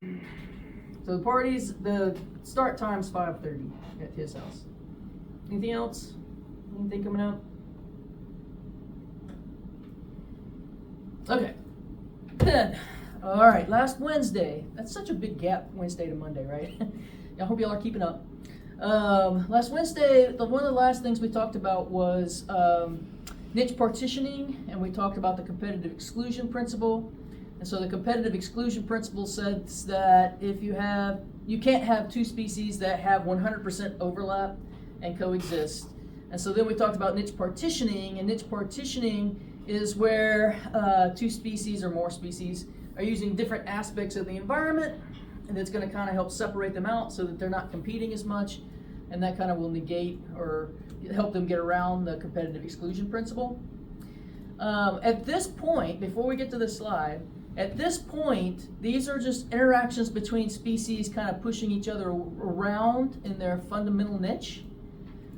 So the start time's 5:30 at his house. Anything else? Anything coming up? Okay. Then, all right, last Wednesday. That's such a big gap, Wednesday to Monday, right? I hope y'all are keeping up. Last Wednesday, one of the last things we talked about was niche partitioning, and we talked about the competitive exclusion principle. And so the competitive exclusion principle says that if you can't have two species that have 100% overlap and coexist. And so then we talked about niche partitioning, and niche partitioning is where two species or more species are using different aspects of the environment, and it's going to kind of help separate them out so that they're not competing as much, and that kind of will negate or help them get around the competitive exclusion principle. At this point, before we get to this slide, at this point, these are just interactions between species kind of pushing each other around in their fundamental niche.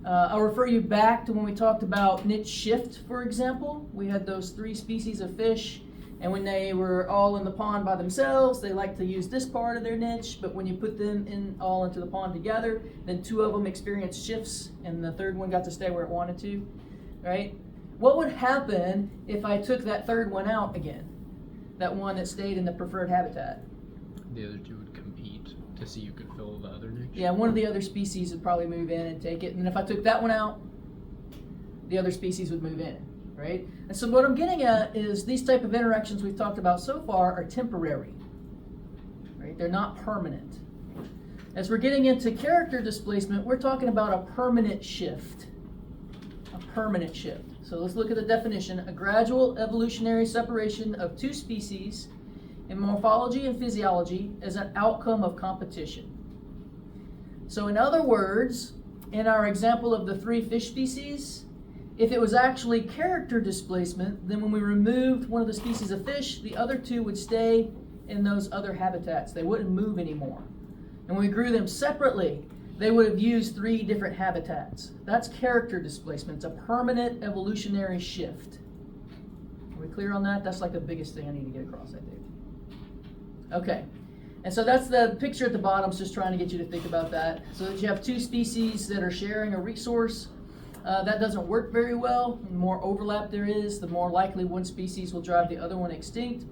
I'll refer you back to when we talked about niche shift, for example. We had those three species of fish, and when they were all in the pond by themselves, they liked to use this part of their niche, but when you put them all into the pond together, then two of them experienced shifts, and the third one got to stay where it wanted to, right? What would happen if I took that third one out again? That one that stayed in the preferred habitat? The other two would compete to see who could fill the other niche? Yeah, one of the other species would probably move in and take it, and if I took that one out, the other species would move in, right? And so what I'm getting at is these type of interactions we've talked about so far are temporary, right? They're not permanent. As we're getting into character displacement, we're talking about a permanent shift. A permanent shift. So let's look at the definition. A gradual evolutionary separation of two species in morphology and physiology as an outcome of competition. So in other words, in our example of the three fish species, if it was actually character displacement, then when we removed one of the species of fish, the other two would stay in those other habitats. They wouldn't move anymore. And when we grew them separately, they would have used three different habitats. That's character displacement. It's a permanent evolutionary shift. Are we clear on that? That's like the biggest thing I need to get across, I think. Okay. And so that's the picture at the bottom. It's just trying to get you to think about that. So that you have two species that are sharing a resource. That doesn't work very well. The more overlap there is, the more likely one species will drive the other one extinct.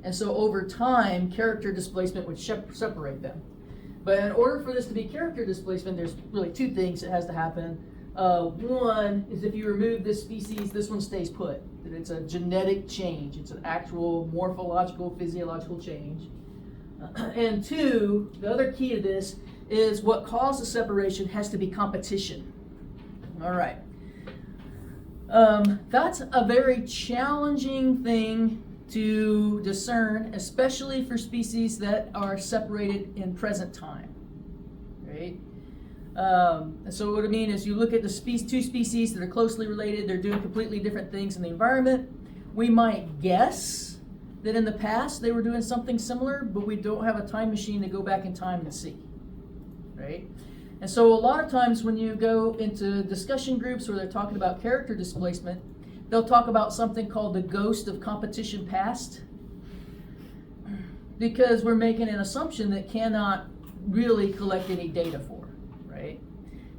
And so over time, character displacement would separate them. But in order for this to be character displacement, there's really two things that has to happen. One is if you remove this species, this one stays put. That it's a genetic change. It's an actual morphological, physiological change. And two, the other key to this is what causes separation has to be competition. All right. That's a very challenging thing to discern, especially for species that are separated in present time, right? And so what I mean is you look at the two species that are closely related, they're doing completely different things in the environment. We might guess that in the past they were doing something similar, but we don't have a time machine to go back in time and see, right? And so a lot of times when you go into discussion groups where they're talking about character displacement, they'll talk about something called the ghost of competition past, because we're making an assumption that cannot really collect any data for, right?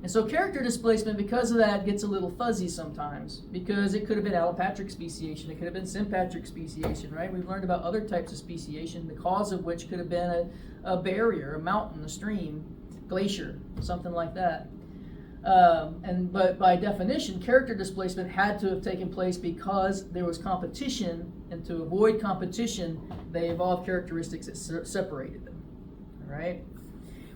And so character displacement, because of that, gets a little fuzzy sometimes, because it could have been allopatric speciation, it could have been sympatric speciation, right? We've learned about other types of speciation, the cause of which could have been a barrier, a mountain, a stream, glacier, something like that. But by definition, character displacement had to have taken place because there was competition, and to avoid competition, they evolved characteristics that separated them. All right.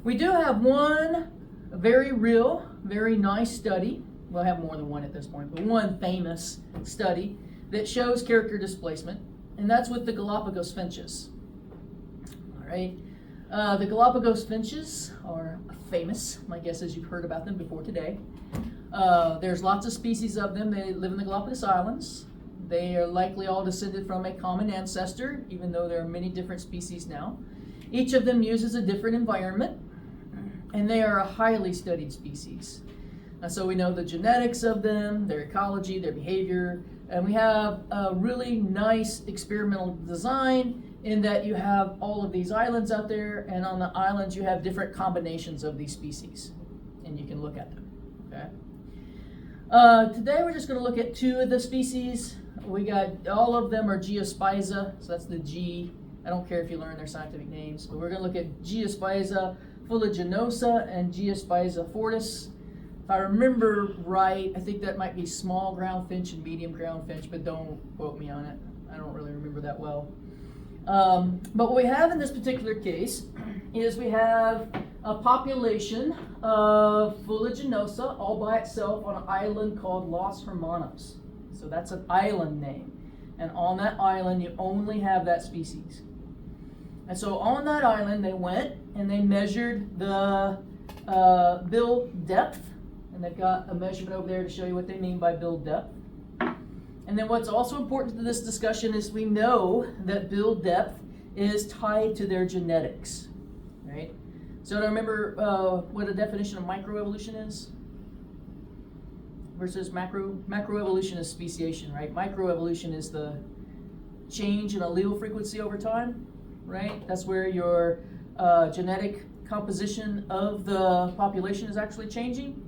We do have one very real, very nice study. We'll have more than one at this point, but one famous study that shows character displacement, and that's with the Galapagos finches. All right. The Galapagos finches are famous. My guess is you've heard about them before today. There's lots of species of them. They live in the Galapagos Islands. They are likely all descended from a common ancestor, even though there are many different species now. Each of them uses a different environment, and they are a highly studied species. So we know the genetics of them, their ecology, their behavior, and we have a really nice experimental design in that you have all of these islands out there, and on the islands you have different combinations of these species, and you can look at them. Okay. Today we're just going to look at two of the species. We got, all of them are Geospiza, so that's the G. I don't care if you learn their scientific names, but we're going to look at Geospiza fuliginosa and Geospiza fortis. If I remember right, I think that might be small ground finch and medium ground finch, but don't quote me on it. I don't really remember that well. But what we have in this particular case is we have a population of fuliginosa all by itself on an island called Los Hermanos. So that's an island name. And on that island, you only have that species. And so on that island, they went and they measured the bill depth. And they've got a measurement over there to show you what they mean by bill depth. And then what's also important to this discussion is we know that bill depth is tied to their genetics, right? So do you remember what a definition of microevolution is? Versus macroevolution is speciation, right? Microevolution is the change in allele frequency over time, right? That's where your genetic composition of the population is actually changing.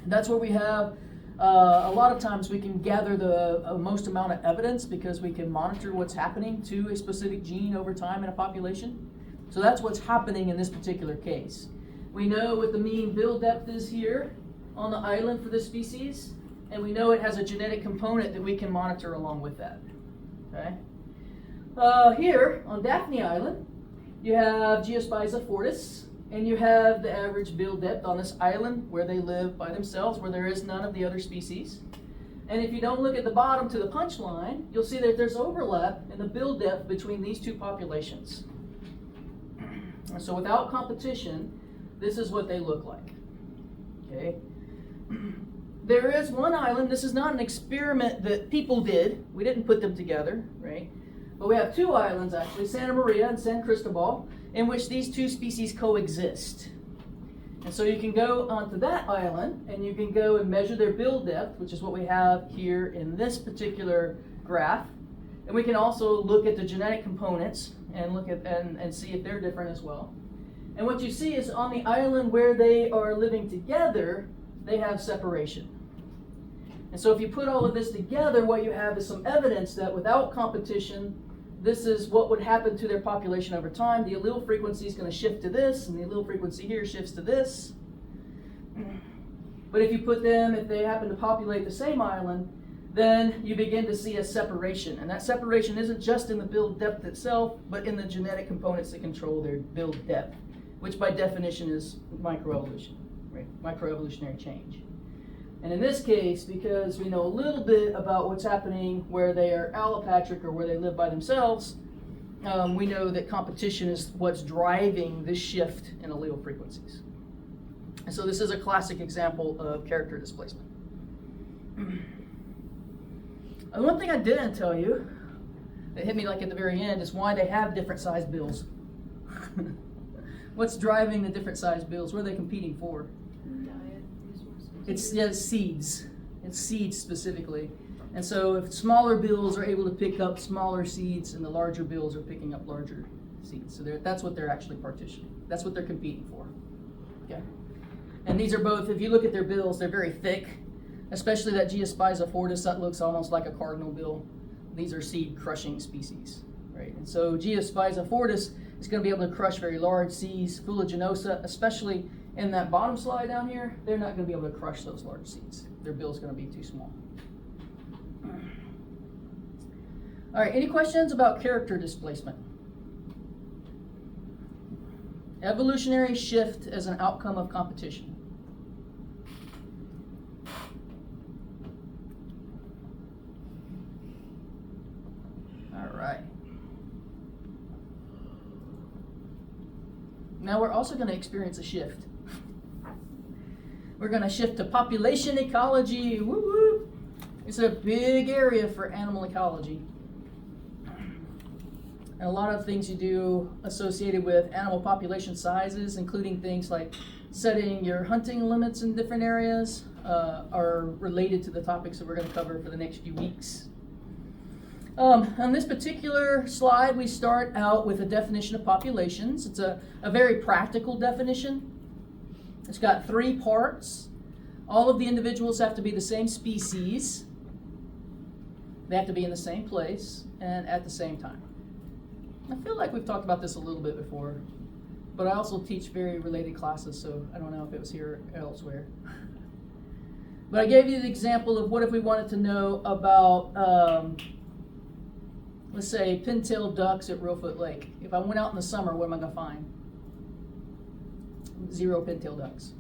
That's where we have a lot of times we can gather the most amount of evidence because we can monitor what's happening to a specific gene over time in a population. So that's what's happening in this particular case. We know what the mean bill depth is here on the island for this species, and we know it has a genetic component that we can monitor along with that. Okay. Here on Daphne Island, you have Geospiza fortis, and you have the average bill depth on this island where they live by themselves, where there is none of the other species. And if you don't look at the bottom to the punchline, you'll see that there's overlap in the bill depth between these two populations. And so without competition, this is what they look like. Okay. There is one island. This is not an experiment that people did. We didn't put them together, right? But we have two islands actually, Santa Maria and San Cristobal, in which these two species coexist. And so you can go onto that island and you can go and measure their bill depth, which is what we have here in this particular graph. And we can also look at the genetic components and look at and see if they're different as well. And what you see is on the island where they are living together, they have separation. And so if you put all of this together, what you have is some evidence that without competition, this is what would happen to their population over time. The allele frequency is going to shift to this, and the allele frequency here shifts to this. But if you put them, if they happen to populate the same island, then you begin to see a separation. And that separation isn't just in the bill depth itself, but in the genetic components that control their bill depth, which by definition is microevolution, right? Microevolutionary change. And in this case, because we know a little bit about what's happening where they are allopatric or where they live by themselves, we know that competition is what's driving this shift in allele frequencies. And so this is a classic example of character displacement. And one thing I didn't tell you, that hit me like at the very end, is why they have different sized bills. What's driving the different sized bills? What are they competing for? It's seeds. It's seeds specifically. And so if smaller bills are able to pick up smaller seeds and the larger bills are picking up larger seeds. So that's what they're actually partitioning. That's what they're competing for. Okay. And these are both, if you look at their bills, they're very thick, especially that Geospiza fortis, that looks almost like a cardinal bill. These are seed crushing species, right? And so Geospiza fortis is going to be able to crush very large seeds. Fuliginosa, especially in that bottom slide down here, they're not going to be able to crush those large seeds. Their bill's going to be too small. All right, any questions about character displacement? Evolutionary shift as an outcome of competition. All right. Now we're also going to experience a shift. We're going to shift to population ecology. Woo woo! It's a big area for animal ecology. And a lot of things you do associated with animal population sizes, including things like setting your hunting limits in different areas, are related to the topics that we're going to cover for the next few weeks. On this particular slide, we start out with a definition of populations. It's a very practical definition. It's got 3 parts. All of the individuals have to be the same species. They have to be in the same place and at the same time. I feel like we've talked about this a little bit before, but I also teach very related classes, so I don't know if it was here or elsewhere. But I gave you the example of what if we wanted to know about, let's say, pin-tailed ducks at Reelfoot Lake. If I went out in the summer, what am I going to find? 0 pin-tailed ducks.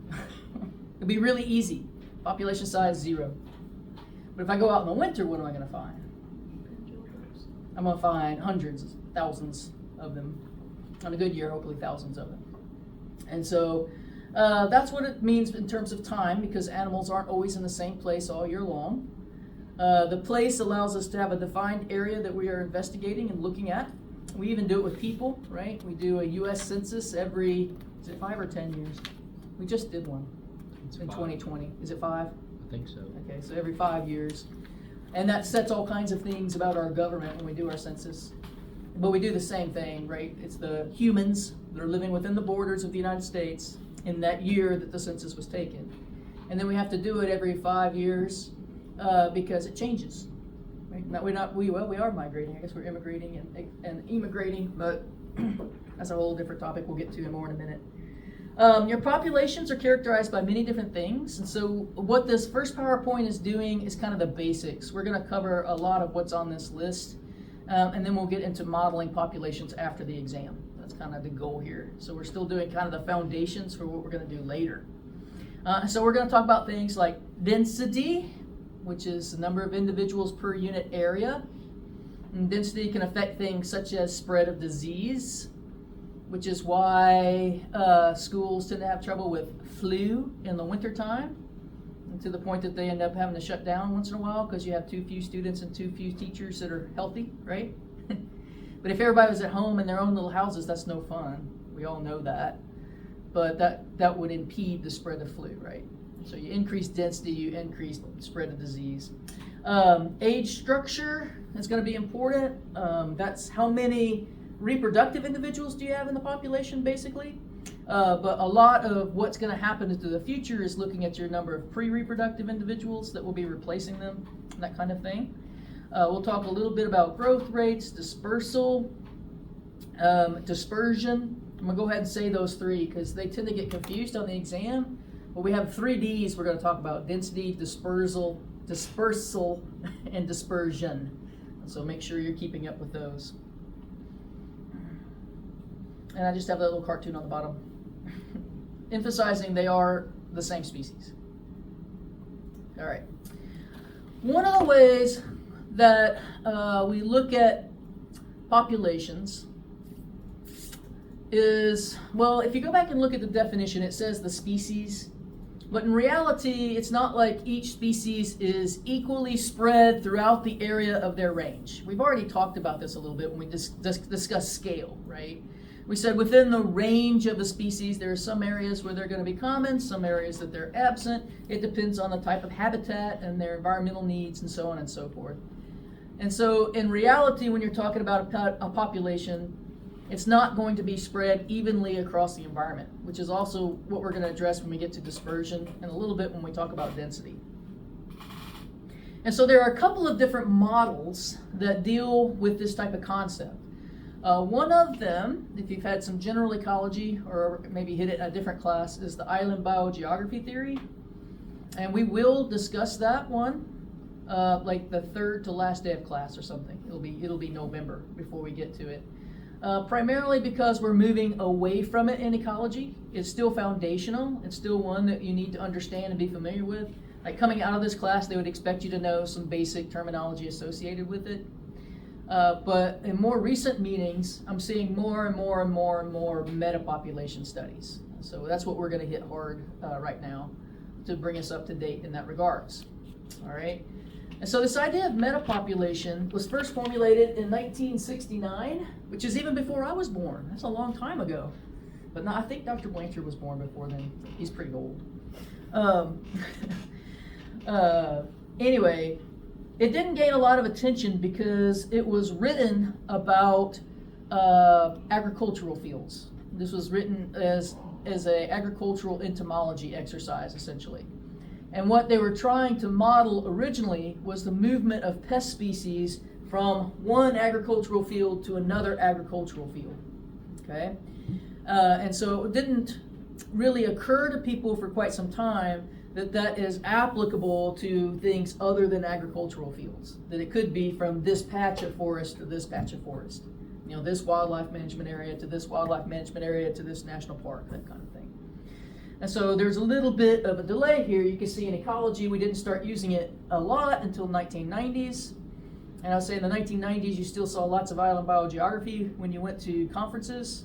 It'd be really easy. Population size 0. But if I go out in the winter, what am I going to find? I'm going to find hundreds, thousands of them. On a good year, hopefully thousands of them. And so that's what it means in terms of time, because animals aren't always in the same place all year long. The place allows us to have a defined area that we are investigating and looking at. We even do it with people, right? We do a U.S. census every, is it 5 or 10 years? We just did one in 2020. Is it 5? I think so. Okay, so every 5 years. And that sets all kinds of things about our government when we do our census. But we do the same thing, right? It's the humans that are living within the borders of the United States in that year that the census was taken. And then we have to do it every 5 years because it changes. Right? Now, we are migrating. I guess we're immigrating and emigrating, but that's a whole different topic we'll get to more in a minute. Your populations are characterized by many different things, and so what this first PowerPoint is doing is kind of the basics. We're going to cover a lot of what's on this list, and then we'll get into modeling populations after the exam. That's kind of the goal here. So we're still doing kind of the foundations for what we're going to do later. So we're going to talk about things like density, which is the number of individuals per unit area. And density can affect things such as spread of disease, which is why schools tend to have trouble with flu in the wintertime, to the point that they end up having to shut down once in a while because you have too few students and too few teachers that are healthy, right? But if everybody was at home in their own little houses, that's no fun. We all know that. But that would impede the spread of flu, right? So you increase density, you increase spread of disease. Age structure is going to be important. That's how many reproductive individuals do you have in the population, basically. But a lot of what's going to happen into the future is looking at your number of pre-reproductive individuals that will be replacing them, that kind of thing. We'll talk a little bit about growth rates, dispersal, dispersion. I'm going to go ahead and say those 3 because they tend to get confused on the exam. But we have 3 Ds we're going to talk about: density, dispersal, and dispersion. So make sure you're keeping up with those. And I just have that little cartoon on the bottom, emphasizing they are the same species. All right. One of the ways that we look at populations is, well, if you go back and look at the definition, it says the species. But in reality, it's not like each species is equally spread throughout the area of their range. We've already talked about this a little bit when we discussed scale, right? We said within the range of a species, there are some areas where they're going to be common, some areas that they're absent. It depends on the type of habitat and their environmental needs and so on and so forth. And so in reality, when you're talking about a population, it's not going to be spread evenly across the environment, which is also what we're going to address when we get to dispersion and a little bit when we talk about density. And so there are a couple of different models that deal with this type of concept. One of them, if you've had some general ecology or maybe hit it in a different class, is the island biogeography theory. And we will discuss that one like the 3rd to last day of class or something. It'll be November before we get to it. Primarily because we're moving away from it in ecology. It's still foundational. It's still one that you need to understand and be familiar with. Like coming out of this class, they would expect you to know some basic terminology associated with it. But in more recent meetings, I'm seeing more and more and more and more metapopulation studies. So that's what we're going to hit hard right now to bring us up to date in that regards. All right. And so this idea of metapopulation was first formulated in 1969, which is even before I was born. That's a long time ago. But no, I think Dr. Blanchard was born before then. He's pretty old. Anyway, it didn't gain a lot of attention because it was written about agricultural fields. This was written as a agricultural entomology exercise, essentially. And what they were trying to model originally was the movement of pest species from one agricultural field to another agricultural field. Okay? And so it didn't really occur to people for quite some time that that is applicable to things other than agricultural fields. That it could be from this patch of forest to this patch of forest. You know, this wildlife management area to this wildlife management area to this national park, that kind of thing. And so there's a little bit of a delay here. You can see in ecology, we didn't start using it a lot until 1990s. And I would say in the 1990s, you still saw lots of island biogeography when you went to conferences.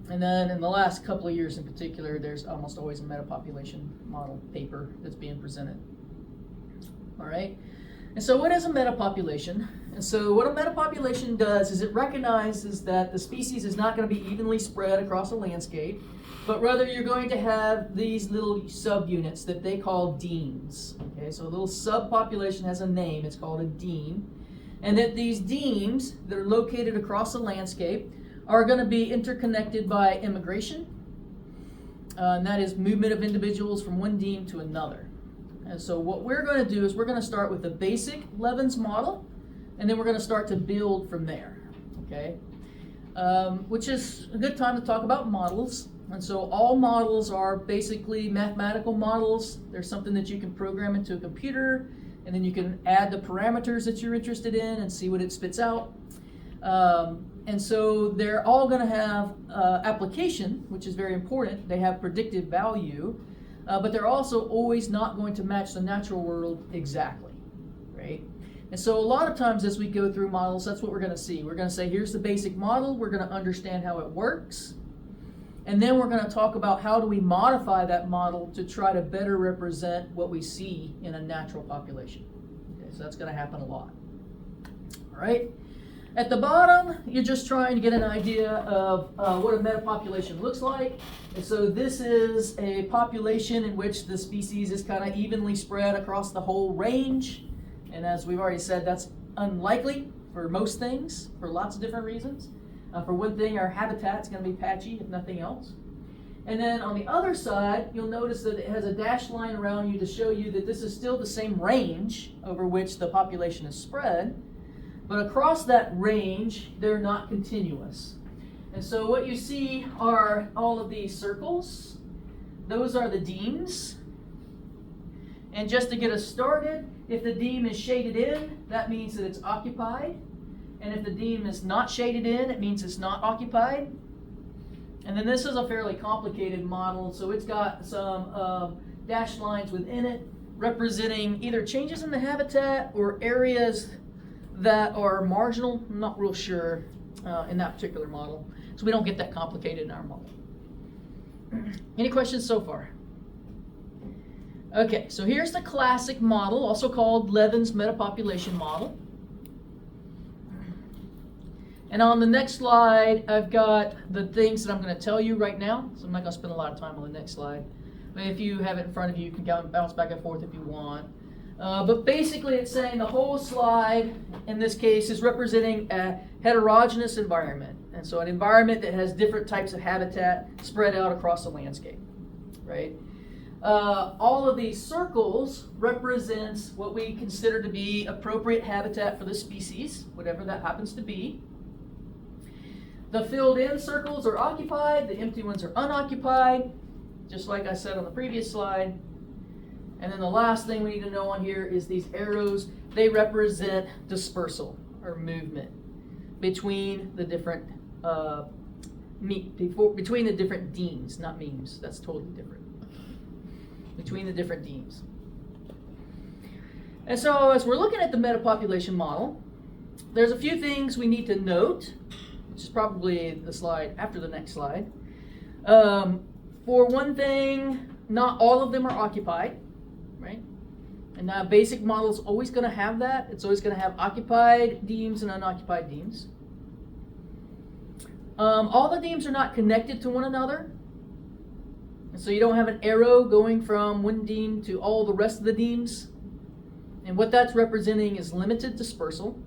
And then in the last couple of years in particular, there's almost always a metapopulation model paper that's being presented. All right. And so what is a metapopulation? And so what a metapopulation does is it recognizes that the species is not going to be evenly spread across a landscape, but rather you're going to have these little subunits that they call demes. Okay, so a little subpopulation has a name, it's called a deme. And that these demes that are located across the landscape are going to be interconnected by immigration, and that is movement of individuals from one deme to another. And so what we're going to do is we're going to start with the basic Levin's model, and then we're going to start to build from there, okay? Which is a good time to talk about models. And so all models are basically mathematical models. There's something that you can program into a computer, and then you can add the parameters that you're interested in and see what it spits out. And so they're all going to have application, which is very important. They have predictive value, but they're also always not going to match the natural world exactly, right? And so a lot of times as we go through models, that's what we're going to see. We're going to say, here's the basic model. We're going to understand how it works. And then we're going to talk about how do we modify that model to try to better represent what we see in a natural population. Okay, so that's going to happen a lot. All right. At the bottom, you're just trying to get an idea of what a metapopulation looks like. And so this is a population in which the species is kind of evenly spread across the whole range. And as we've already said, that's unlikely for most things, for lots of different reasons. For one thing, our habitat's going to be patchy, if nothing else. And then on the other side, you'll notice that it has a dashed line around you to show you that this is still the same range over which the population is spread. But across that range, they're not continuous. And so what you see are all of these circles. Those are the demes. And just to get us started, if the deme is shaded in, that means that it's occupied. And if the deme is not shaded in, it means it's not occupied. And then this is a fairly complicated model, so it's got some dashed lines within it representing either changes in the habitat or areas that are marginal. I'm not real sure in that particular model. So we don't get that complicated in our model. Any questions so far? Okay, so here's the classic model, also called Levin's metapopulation model. And on the next slide, I've got the things that I'm going to tell you right now. So I'm not going to spend a lot of time on the next slide. But if you have it in front of you, you can bounce back and forth if you want. But basically, it's saying the whole slide, in this case, is representing a heterogeneous environment. And so an environment that has different types of habitat spread out across the landscape, right? All of these circles represents what we consider to be appropriate habitat for the species, whatever that happens to be. The filled-in circles are occupied, the empty ones are unoccupied, just like I said on the previous slide. And then the last thing we need to know on here is these arrows. They represent dispersal or movement between the different between the different demes, not memes. That's totally different. Between the different demes. And so as we're looking at the metapopulation model, there's a few things we need to note, which is probably the slide after the next slide. For one thing, not all of them are occupied, right? And now basic model is always going to have that. It's always going to have occupied demes and unoccupied demes. All the demes are not connected to one another. And so you don't have an arrow going from one deme to all the rest of the demes. And what that's representing is limited dispersal.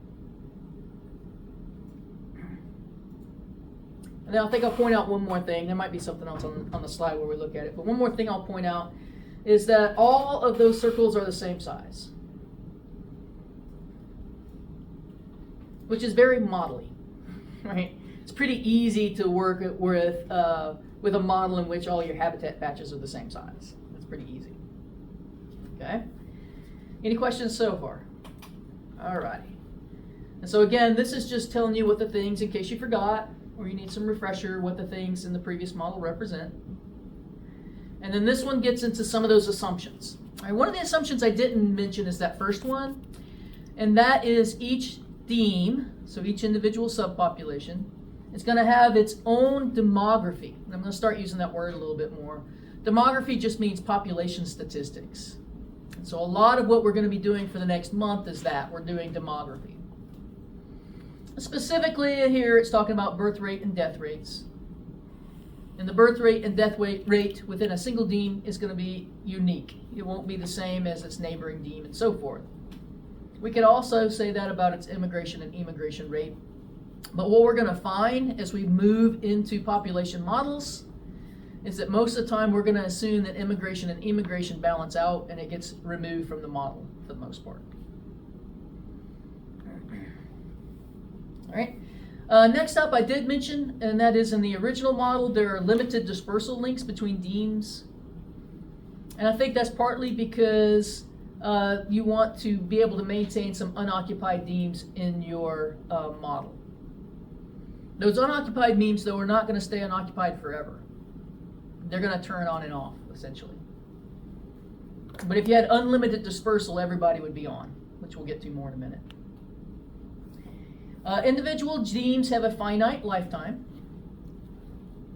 And then I think I'll point out one more thing. There might be something else on the slide where we look at it. But one more thing I'll point out is that all of those circles are the same size, which is very model-y, right? It's pretty easy to work with a model in which all your habitat patches are the same size. That's pretty easy. Okay? Any questions so far? All righty. And so again, this is just telling you what the things, in case you forgot, or you need some refresher, what the things in the previous model represent. And then this one gets into some of those assumptions. All right, one of the assumptions I didn't mention is that first one, and that is each theme, so each individual subpopulation, is going to have its own demography. And I'm going to start using that word a little bit more. Demography just means population statistics. And so a lot of what we're going to be doing for the next month is that. We're doing demography. Specifically here, it's talking about birth rate and death rates. And the birth rate and death rate within a single deme is going to be unique. It won't be the same as its neighboring deme and so forth. We could also say that about its immigration and emigration rate. But what we're going to find as we move into population models is that most of the time we're going to assume that immigration and emigration balance out and it gets removed from the model for the most part. All right. Next up, I did mention, and that is in the original model, there are limited dispersal links between demes. And I think that's partly because you want to be able to maintain some unoccupied demes in your model. Those unoccupied demes, though, are not going to stay unoccupied forever. They're going to turn on and off, essentially. But if you had unlimited dispersal, everybody would be on, which we'll get to more in a minute. Individual demes have a finite lifetime,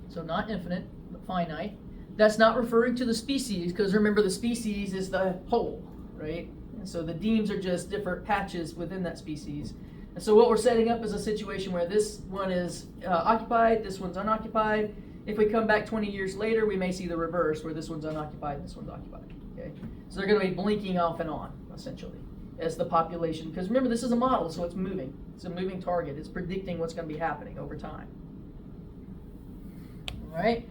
so not infinite, but finite. That's not referring to the species, because remember the species is the whole, right? And so the demes are just different patches within that species. And so what we're setting up is a situation where this one is occupied, this one's unoccupied. If we come back 20 years later, we may see the reverse, where this one's unoccupied, this one's occupied. Okay? So they're going to be blinking off and on, essentially, as the population, because remember, this is a model, so it's moving. It's a moving target. It's predicting what's going to be happening over time. All right.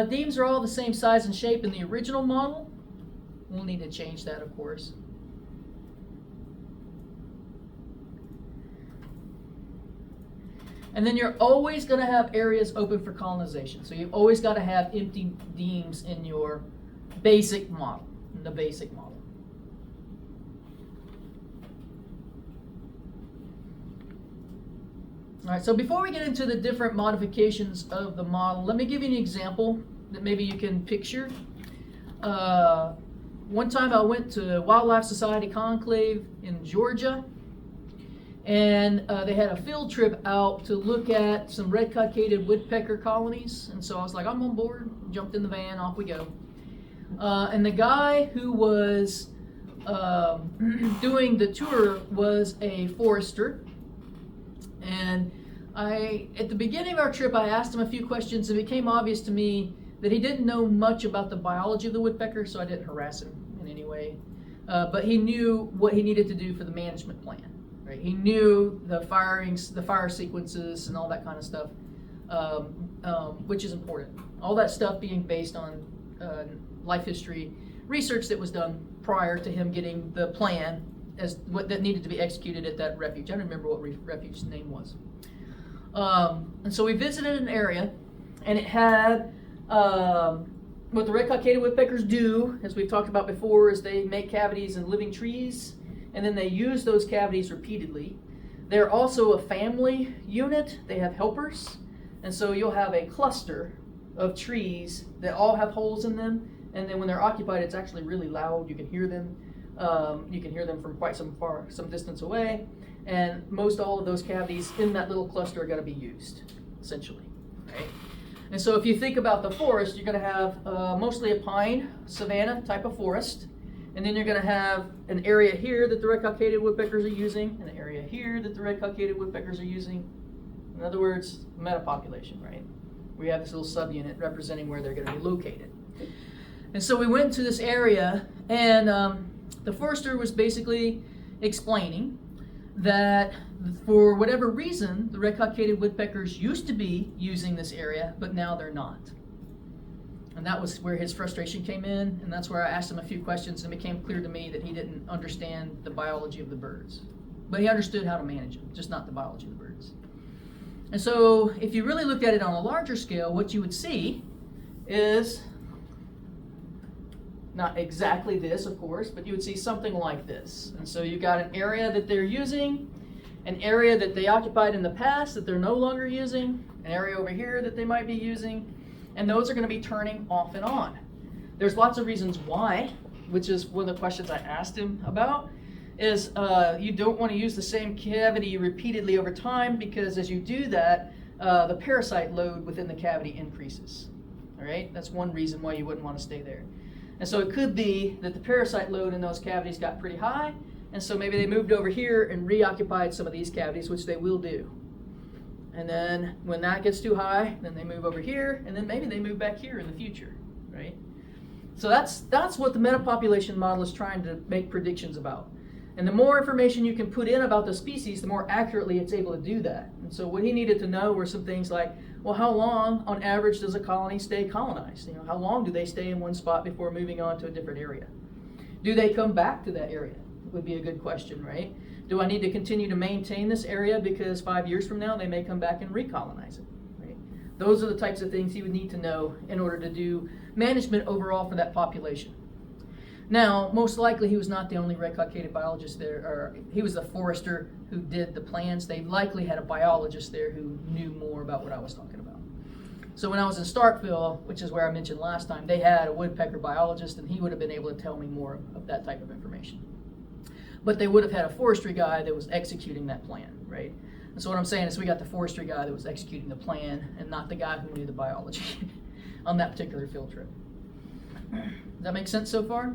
Demes are all the same size and shape in the original model. We'll need to change that, of course. And then you're always going to have areas open for colonization. So you've always got to have empty demes in your basic model, in the basic model. All right, so before we get into the different modifications of the model, let me give you an example that maybe you can picture. One time I went to Wildlife Society Conclave in Georgia, and they had a field trip out to look at some red-cockaded woodpecker colonies. And so I was like, I'm on board, jumped in the van, off we go. And the guy who was doing the tour was a forester. And at the beginning of our trip, I asked him a few questions. It became obvious to me that he didn't know much about the biology of the woodpecker, so I didn't harass him in any way. But he knew what he needed to do for the management plan. Right? He knew the firings, the fire sequences, and all that kind of stuff, which is important. All that stuff being based on life history research that was done prior to him getting the plan that needed to be executed at that refuge. I don't remember what refuge's name was. And so we visited an area, and it had what the red-cockaded woodpeckers do, as we've talked about before, is they make cavities in living trees, and then they use those cavities repeatedly. They're also a family unit. They have helpers, and so you'll have a cluster of trees that all have holes in them, and then when they're occupied, it's actually really loud. You can hear them. You can hear them from quite some distance away, and most all of those cavities in that little cluster are going to be used, essentially. Right? And so if you think about the forest, you're going to have mostly a pine, savanna type of forest, and then you're going to have an area here that the red-cockaded woodpeckers are using, and an area here that the red-cockaded woodpeckers are using. In other words, metapopulation, right? We have this little subunit representing where they're going to be located. And so we went to this area, and The forester was basically explaining that for whatever reason, the red-cockaded woodpeckers used to be using this area, but now they're not. And that was where his frustration came in, and that's where I asked him a few questions, and it became clear to me that he didn't understand the biology of the birds. But he understood how to manage them, just not the biology of the birds. And so if you really looked at it on a larger scale, what you would see is not exactly this, of course, but you would see something like this. And so you've got an area that they're using, an area that they occupied in the past that they're no longer using, an area over here that they might be using, and those are going to be turning off and on. There's lots of reasons why, which is one of the questions I asked him about, is you don't want to use the same cavity repeatedly over time, because as you do that, the parasite load within the cavity increases. All right, that's one reason why you wouldn't want to stay there. And so it could be that the parasite load in those cavities got pretty high, and so maybe they moved over here and reoccupied some of these cavities, which they will do. And then when that gets too high, then they move over here, and then maybe they move back here in the future, right? So that's what the metapopulation model is trying to make predictions about. And the more information you can put in about the species, the more accurately it's able to do that. And so what he needed to know were some things like, well, how long on average does a colony stay colonized? You know, how long do they stay in one spot before moving on to a different area? Do they come back to that area? Would be a good question, right? Do I need to continue to maintain this area because 5 years from now they may come back and recolonize it, right? Those are the types of things he would need to know in order to do management overall for that population. Now, most likely he was not the only red-cockaded biologist there, or he was the forester who did the plans. They likely had a biologist there who knew more about what I was talking about. So when I was in Starkville, which is where I mentioned last time, they had a woodpecker biologist, and he would have been able to tell me more of that type of information. But they would have had a forestry guy that was executing that plan, right? And so what I'm saying is we got the forestry guy that was executing the plan and not the guy who knew the biology on that particular field trip. Does that make sense so far?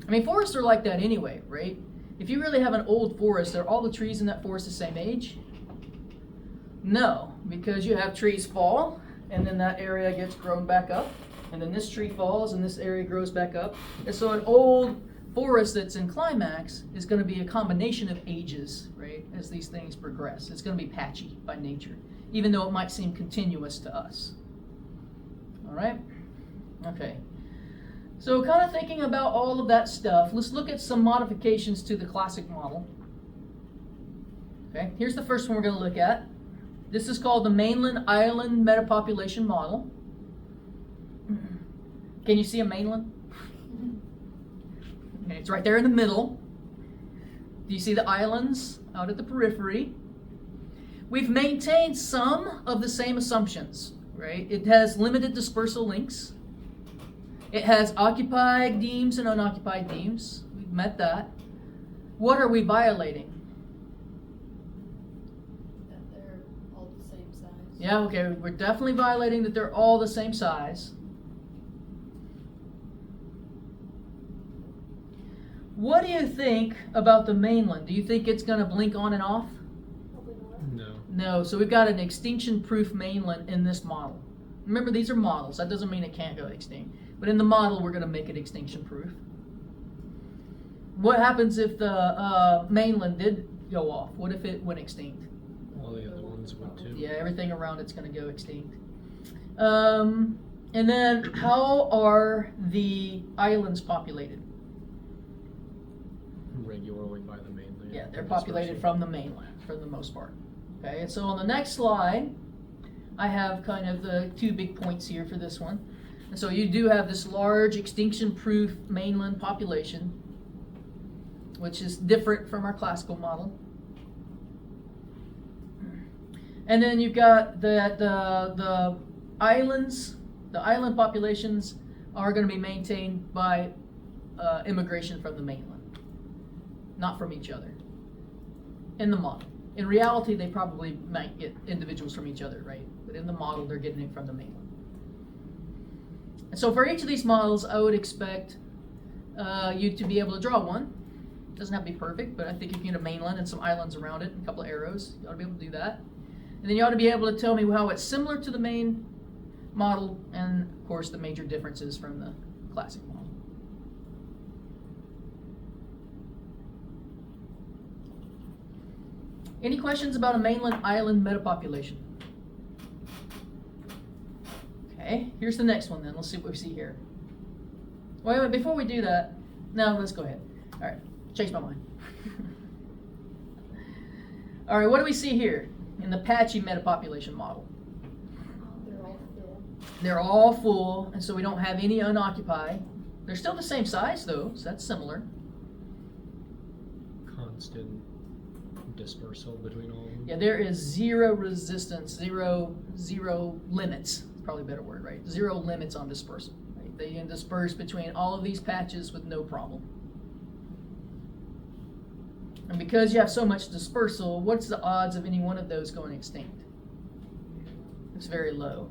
I mean, forests are like that anyway, right? If you really have an old forest, are all the trees in that forest the same age? No, because you have trees fall, and then that area gets grown back up, and then this tree falls, and this area grows back up. And so an old forest that's in climax is going to be a combination of ages, right, as these things progress. It's going to be patchy by nature, even though it might seem continuous to us. All right? Okay. So kind of thinking about all of that stuff, let's look at some modifications to the classic model. Okay, here's the first one we're going to look at. This is called the mainland island metapopulation model. Can you see a mainland? Okay, it's right there in the middle. Do you see the islands out at the periphery? We've maintained some of the same assumptions, right? It has limited dispersal links. It has occupied demes and unoccupied demes. We've met that. What are we violating? That they're all the same size. Yeah, okay, we're definitely violating that they're all the same size. What do you think about the mainland? Do you think it's going to blink on and off? Probably not. No. No, so we've got an extinction-proof mainland in this model. Remember, these are models. That doesn't mean it can't go extinct. But in the model, we're going to make it extinction-proof. What happens if the mainland did go off? What if it went extinct? All the other ones would too. Yeah, everything around it's going to go extinct. And then, how are the islands populated? Regularly by the mainland. Yeah, they're populated from the mainland for the most part. Okay, and so on the next slide, I have kind of the two big points here for this one. And so you do have this large extinction-proof mainland population, which is different from our classical model. And then you've got that the islands, the island populations are going to be maintained by immigration from the mainland, not from each other in the model. In reality, they probably might get individuals from each other, right? But in the model, they're getting it from the mainland. And so for each of these models, I would expect you to be able to draw one. It doesn't have to be perfect, but I think if you get a mainland and some islands around it and a couple of arrows, you ought to be able to do that. And then you ought to be able to tell me how it's similar to the main model and, of course, the major differences from the classic model. Any questions about a mainland island metapopulation? Okay, here's the next one then. Let's see what we see here. Wait, before we do that, no, let's go ahead. All right, change my mind. All right, what do we see here in the patchy metapopulation model? They're all full. They're all full, and so we don't have any unoccupied. They're still the same size though, so that's similar. Constant dispersal between all of them. Yeah, there is zero resistance, zero limits. Probably a better word, right? Zero limits on dispersal. Right? They can disperse between all of these patches with no problem. And because you have so much dispersal, what's the odds of any one of those going extinct? It's very low.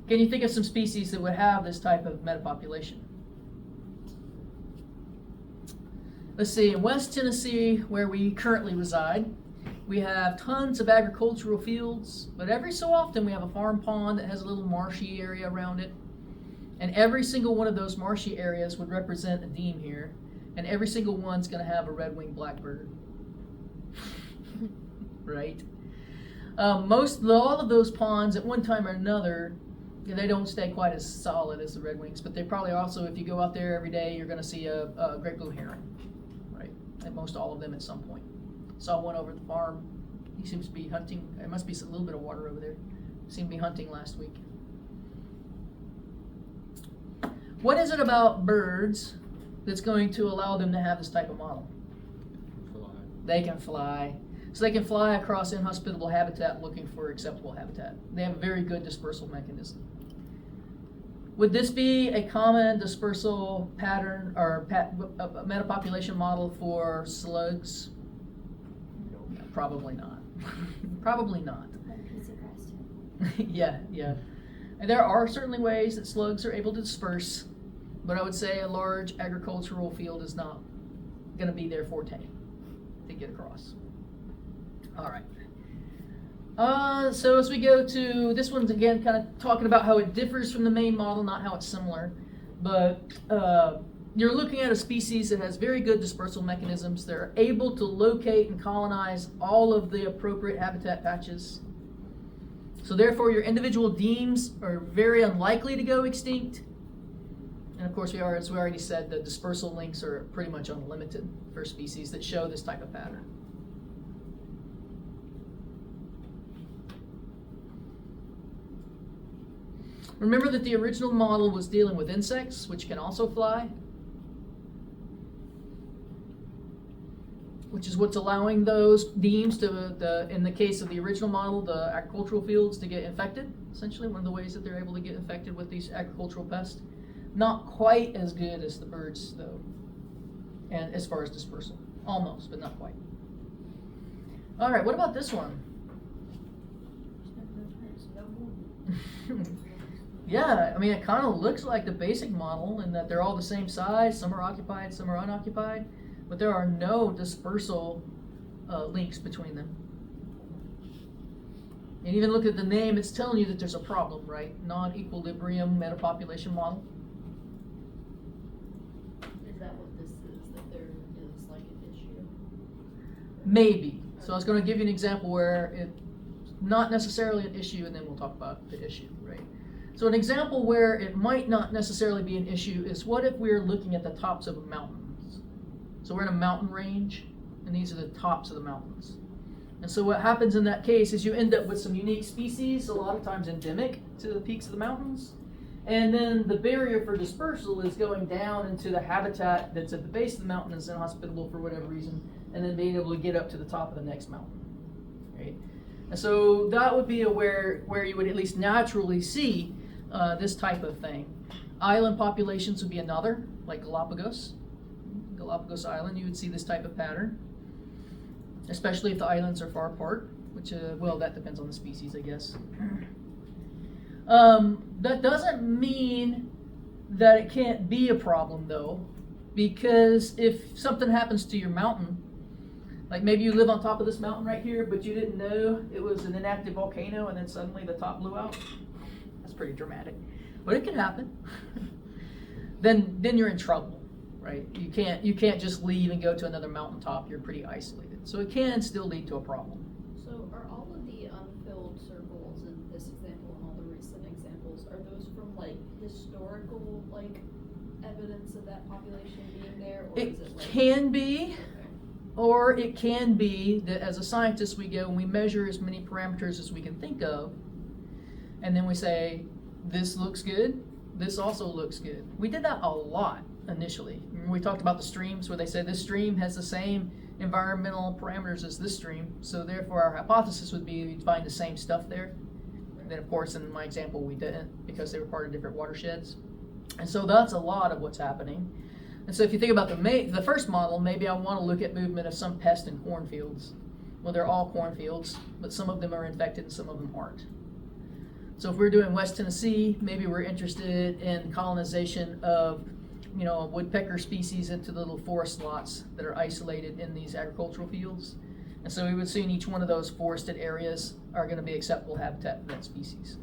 Can you think of some species that would have this type of metapopulation? Let's see, in West Tennessee, where we currently reside, we have tons of agricultural fields, but every so often we have a farm pond that has a little marshy area around it. And every single one of those marshy areas would represent a deme here, and every single one's going to have a red-winged blackbird. Right? All of those ponds at one time or another, they don't stay quite as solid as the red wings, but they probably also, if you go out there every day, you're going to see a great blue heron, right? And most all of them at some point. Saw one over at the farm. He seems to be hunting. There must be a little bit of water over there. Seemed to be hunting last week. What is it about birds that's going to allow them to have this type of model? Fly. They can fly. So they can fly across inhospitable habitat looking for acceptable habitat. They have a very good dispersal mechanism. Would this be a common dispersal pattern or metapopulation model for slugs? Probably not. Probably not. Like pizza crust. Yeah. And there are certainly ways that slugs are able to disperse, but I would say a large agricultural field is not going to be their forte to get across. All right. So as we go to this one's again kind of talking about how it differs from the main model, not how it's similar, but you're looking at a species that has very good dispersal mechanisms. They're able to locate and colonize all of the appropriate habitat patches. So therefore your individual demes are very unlikely to go extinct. And of course as we already said, the dispersal links are pretty much unlimited for species that show this type of pattern. Remember that the original model was dealing with insects, which can also fly, which is what's allowing those demes to, in the case of the original model, the agricultural fields to get infected, essentially, one of the ways that they're able to get infected with these agricultural pests. Not quite as good as the birds, though, and as far as dispersal. Almost, but not quite. All right, what about this one? Yeah, I mean, it kind of looks like the basic model in that they're all the same size. Some are occupied, some are unoccupied, but there are no dispersal links between them. And even look at the name, it's telling you that there's a problem, right? Non-equilibrium metapopulation model. Is that what this is? That there is like an issue? Maybe. So I was going to give you an example where it's not necessarily an issue, and then we'll talk about the issue, right? So an example where it might not necessarily be an issue is what if we're looking at the tops of mountains? So we're in a mountain range, and these are the tops of the mountains. And so what happens in that case is you end up with some unique species, a lot of times endemic to the peaks of the mountains. And then the barrier for dispersal is going down into the habitat that's at the base of the mountain is inhospitable for whatever reason, and then being able to get up to the top of the next mountain, right? And so that would be where you would at least naturally see this type of thing. Island populations would be another, like Galapagos. Galapagos Island, you would see this type of pattern, especially if the islands are far apart, which, well, that depends on the species, I guess. That doesn't mean that it can't be a problem, though, because if something happens to your mountain, like maybe you live on top of this mountain right here, but you didn't know it was an inactive volcano and then suddenly the top blew out. That's pretty dramatic, but it can happen. Then you're in trouble, right? You can't just leave and go to another mountaintop. You're pretty isolated. So it can still lead to a problem. So are all of the unfilled circles in this example and all the recent examples, are those from like historical like evidence of that population being there, or is It it like? can be, Okay. or it can be that as a scientist we go and we measure as many parameters as we can think of, and then we say, this looks good, this also looks good. We did that a lot initially. Remember we talked about the streams where they said this stream has the same environmental parameters as this stream, so therefore our hypothesis would be we'd find the same stuff there. And then of course in my example we didn't, because they were part of different watersheds. And so that's a lot of what's happening. And so if you think about the first model, maybe I want to look at movement of some pest in cornfields. Well, they're all cornfields, but some of them are infected and some of them aren't. So if we're doing West Tennessee, maybe we're interested in colonization of, a woodpecker species into the little forest lots that are isolated in these agricultural fields. And so we would assume each one of those forested areas are going to be acceptable habitat for that species.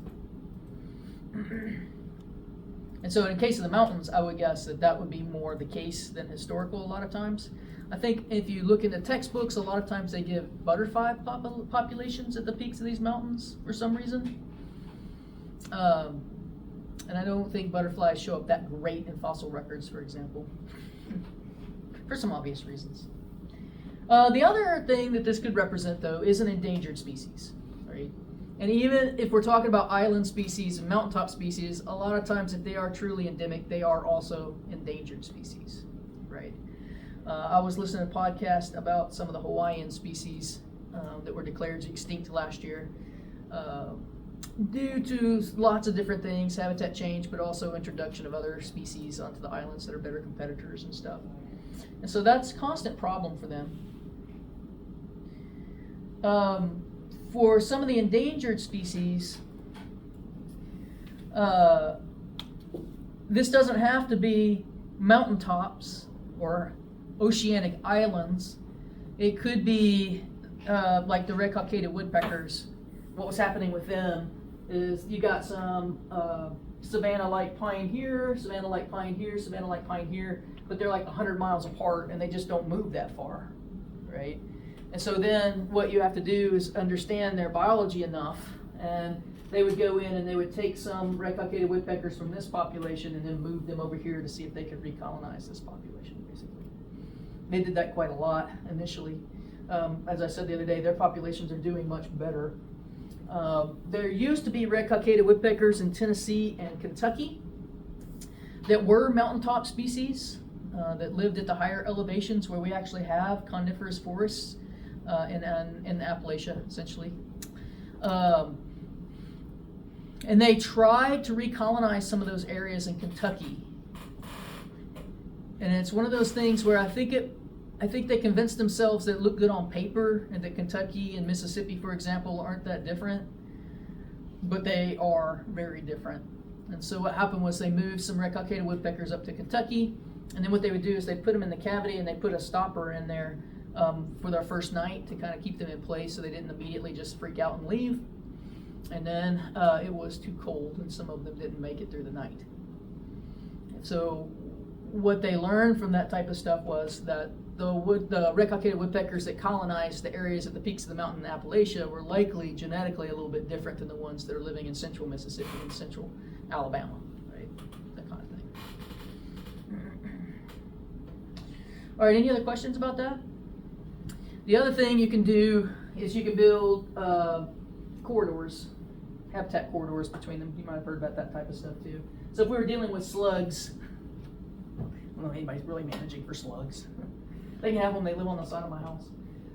And so in case of the mountains, I would guess that would be more the case than historical a lot of times. I think if you look into textbooks, a lot of times they give butterfly populations at the peaks of these mountains for some reason. And I don't think butterflies show up that great in fossil records, for example, for some obvious reasons. The other thing that this could represent, though, is an endangered species, right? And even if we're talking about island species and mountaintop species, a lot of times if they are truly endemic, they are also endangered species, right? I was listening to a podcast about some of the Hawaiian species that were declared extinct last year due to lots of different things, habitat change, but also introduction of other species onto the islands that are better competitors and stuff. And so that's a constant problem for them. For some of the endangered species, this doesn't have to be mountaintops or oceanic islands. It could be like the red cockaded woodpeckers. What was happening with them is you got some savanna-like pine here, savanna-like pine here, savanna-like pine here, but they're like 100 miles apart and they just don't move that far, right? And so then what you have to do is understand their biology enough, and they would go in and they would take some red cockaded woodpeckers from this population and then move them over here to see if they could recolonize this population, basically. They did that quite a lot initially. As I said the other day, their populations are doing much better. There used to be red cockaded woodpeckers in Tennessee and Kentucky that were mountaintop species that lived at the higher elevations where we actually have coniferous forests in Appalachia, essentially. And they tried to recolonize some of those areas in Kentucky. And it's one of those things where I think they convinced themselves that it looked good on paper and that Kentucky and Mississippi, for example, aren't that different. But they are very different. And so what happened was they moved some red cockaded woodpeckers up to Kentucky. And then what they would do is they put them in the cavity and they put a stopper in there for their first night to kind of keep them in place so they didn't immediately just freak out and leave. And then it was too cold and some of them didn't make it through the night. So what they learned from that type of stuff was that the red cockaded woodpeckers that colonized the areas at the peaks of the mountain in Appalachia were likely genetically a little bit different than the ones that are living in central Mississippi and central Alabama, right? That kind of thing. All right, any other questions about that? The other thing you can do is you can build corridors, habitat corridors between them. You might have heard about that type of stuff too. So if we were dealing with slugs, I don't know if anybody's really managing for slugs. They can have them, they live on the side of my house.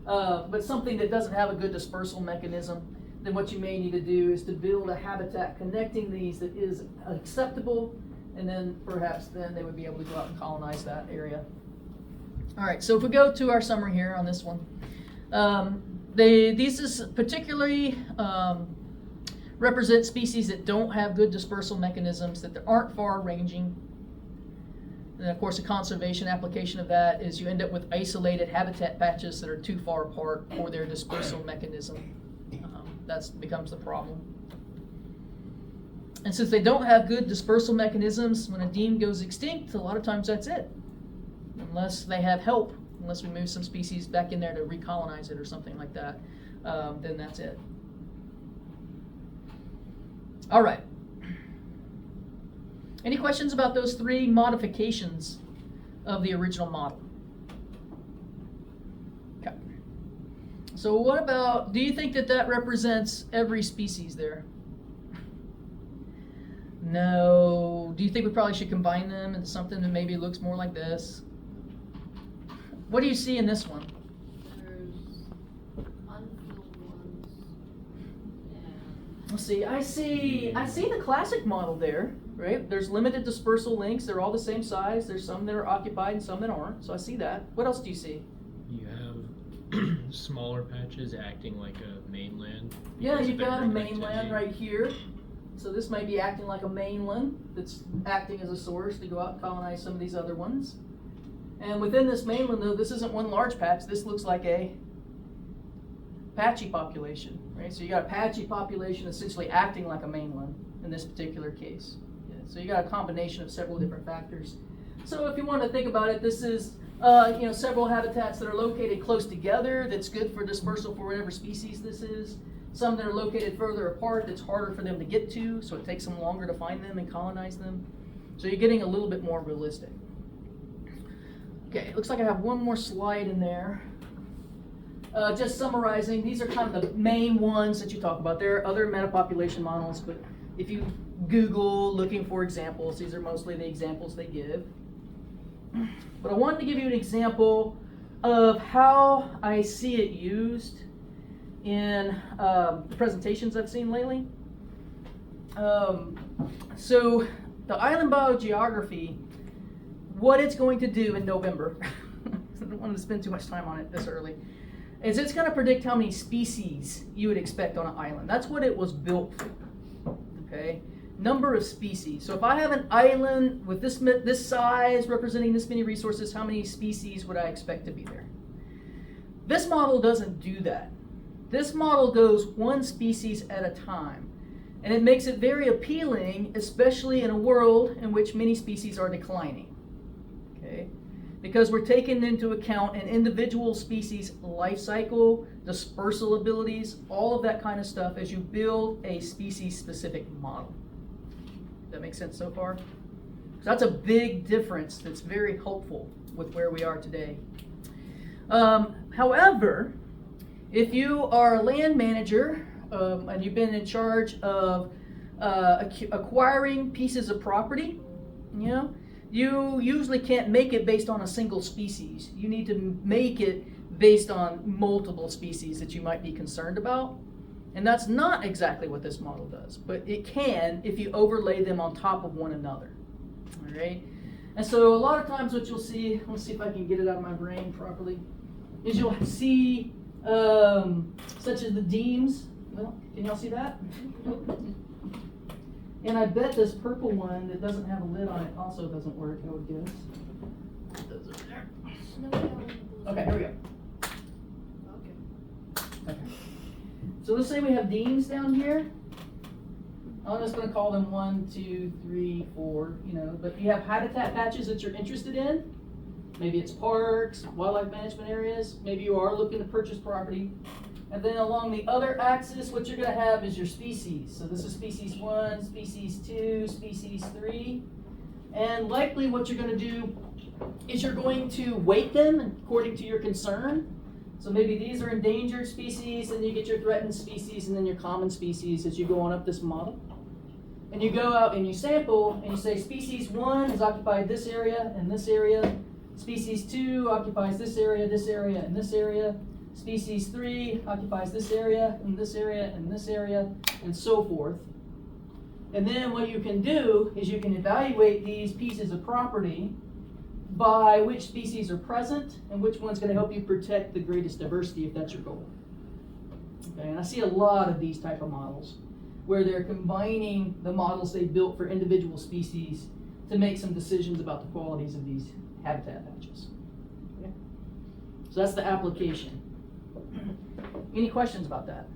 But something that doesn't have a good dispersal mechanism, then what you may need to do is to build a habitat connecting these that is acceptable, and then perhaps then they would be able to go out and colonize that area. All right, so if we go to our summary here on this one, these is particularly represent species that don't have good dispersal mechanisms, that aren't far-ranging. And of course, a conservation application of that is you end up with isolated habitat patches that are too far apart for their dispersal mechanism. That becomes the problem. And since they don't have good dispersal mechanisms, when a deem goes extinct, a lot of times that's it. unless they have help, unless we move some species back in there to recolonize it or something like that, then that's it. All right. Any questions about those 3 modifications of the original model? Okay. So what about, do you think that that represents every species there? No. Do you think we probably should combine them into something that maybe looks more like this? What do you see in this one? There's unfilled ones, and Let's see. I see the classic model there, right? There's limited dispersal links. They're all the same size. There's some that are occupied and some that aren't. So I see that. What else do you see? You have smaller patches acting like a mainland. Yeah, because you've of got a their mainland connectivity. right here. So this might be acting like a mainland that's acting as a source to go out and colonize some of these other ones. And within this mainland, though, this isn't one large patch. This looks like a patchy population, right? So you got a patchy population essentially acting like a mainland in this particular case. Yeah, so you got a combination of several different factors. So if you want to think about it, this is several habitats that are located close together. That's good for dispersal for whatever species this is. Some that are located further apart. That's harder for them to get to, so it takes them longer to find them and colonize them. So you're getting a little bit more realistic. Okay, looks like I have one more slide in there. Just summarizing, these are kind of the main ones that you talk about. There are other metapopulation models, but if you Google looking for examples, these are mostly the examples they give. But I wanted to give you an example of how I see it used in the presentations I've seen lately. So the island biogeography, what it's going to do in November, I don't want to spend too much time on it this early, is it's going to predict how many species you would expect on an island. That's what it was built for, okay? Number of species. So if I have an island with this size representing this many resources, how many species would I expect to be there? This model doesn't do that. This model goes one species at a time. And it makes it very appealing, especially in a world in which many species are declining. Okay? Because we're taking into account an individual species' life cycle, dispersal abilities, all of that kind of stuff as you build a species-specific model. Does that make sense so far? So that's a big difference that's very helpful with where we are today. However, if you are a land manager and you've been in charge of acquiring pieces of property, you usually can't make it based on a single species. You need to make it based on multiple species that you might be concerned about. And that's not exactly what this model does, but it can if you overlay them on top of one another. All right? And so a lot of times what you'll see, let's see if I can get it out of my brain properly, is you'll see such as the deems. Well, can y'all see that? And I bet this purple one that doesn't have a lid on it also doesn't work, I would guess. Those over there. Okay, here we go. Okay. So let's say we have deems down here. I'm just going to call them 1, 2, 3, 4, but you have habitat patches that you're interested in. Maybe it's parks, wildlife management areas. Maybe you are looking to purchase property. And then along the other axis, what you're going to have is your species. So this is species 1, species 2, species 3. And likely what you're going to do is you're going to weight them according to your concern. So maybe these are endangered species, and you get your threatened species, and then your common species as you go on up this model. And you go out and you sample, and you say species 1 has occupied this area and this area. Species 2 occupies this area, and this area. Species 3 occupies this area, and this area, and this area, and so forth. And then what you can do is you can evaluate these pieces of property by which species are present and which one's going to help you protect the greatest diversity if that's your goal. Okay, and I see a lot of these type of models where they're combining the models they built for individual species to make some decisions about the qualities of these habitat patches. Okay? So that's the application. Any questions about that?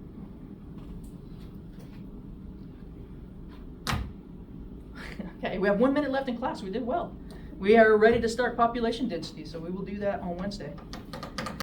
Okay, we have 1 minute left in class. We did well. We are ready to start population density, so we will do that on Wednesday.